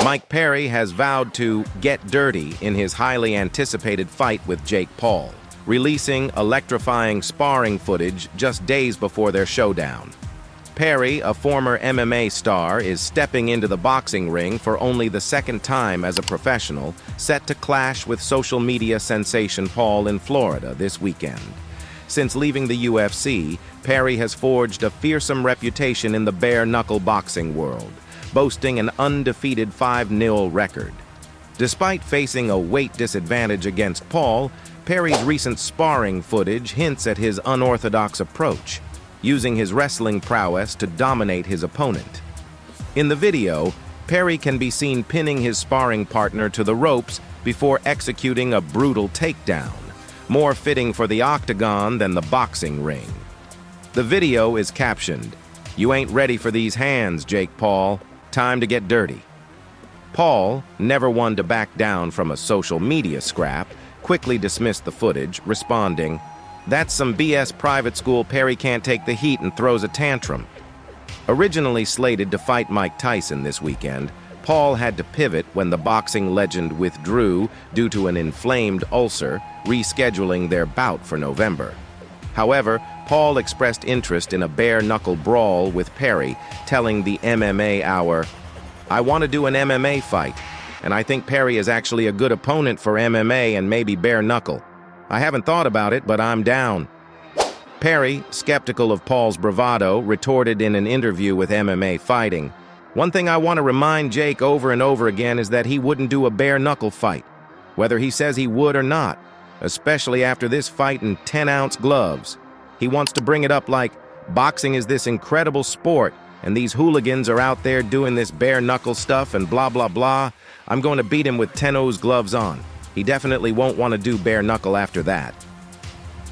Mike Perry has vowed to get dirty in his highly anticipated fight with Jake Paul, releasing electrifying sparring footage just days before their showdown. Perry, a former MMA star, is stepping into the boxing ring for only the second time as a professional, set to clash with social media sensation Paul in Florida this weekend. Since leaving the UFC, Perry has forged a fearsome reputation in the bare-knuckle boxing world, boasting an undefeated 5-0 record. Despite facing a weight disadvantage against Paul, Perry's recent sparring footage hints at his unorthodox approach, using his wrestling prowess to dominate his opponent. In the video, Perry can be seen pinning his sparring partner to the ropes before executing a brutal takedown, more fitting for the octagon than the boxing ring. The video is captioned, "You ain't ready for these hands, Jake Paul. Time to get dirty." Paul, never one to back down from a social media scrap, quickly dismissed the footage, responding, "That's some BS private school. Perry can't take the heat and throws a tantrum." Originally slated to fight Mike Tyson this weekend, Paul had to pivot when the boxing legend withdrew due to an inflamed ulcer, rescheduling their bout for November. However, Paul expressed interest in a bare-knuckle brawl with Perry, telling the MMA Hour, "I want to do an MMA fight, and I think Perry is actually a good opponent for MMA and maybe bare-knuckle. I haven't thought about it, but I'm down." Perry, skeptical of Paul's bravado, retorted in an interview with MMA Fighting, "One thing I want to remind Jake over and over again is that he wouldn't do a bare-knuckle fight, whether he says he would or not, especially after this fight in 10-ounce gloves. He wants to bring it up like, boxing is this incredible sport, and these hooligans are out there doing this bare-knuckle stuff and blah, blah, blah. I'm going to beat him with 10-ounce gloves on. He definitely won't want to do bare-knuckle after that."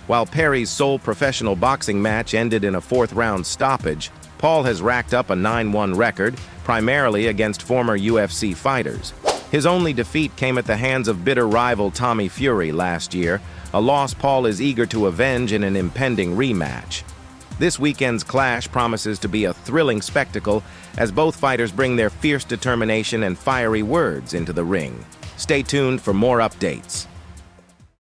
While Perry's sole professional boxing match ended in a fourth-round stoppage, Paul has racked up a 9-1 record, primarily against former UFC fighters. His only defeat came at the hands of bitter rival Tommy Fury last year, a loss Paul is eager to avenge in an impending rematch. This weekend's clash promises to be a thrilling spectacle as both fighters bring their fierce determination and fiery words into the ring. Stay tuned for more updates.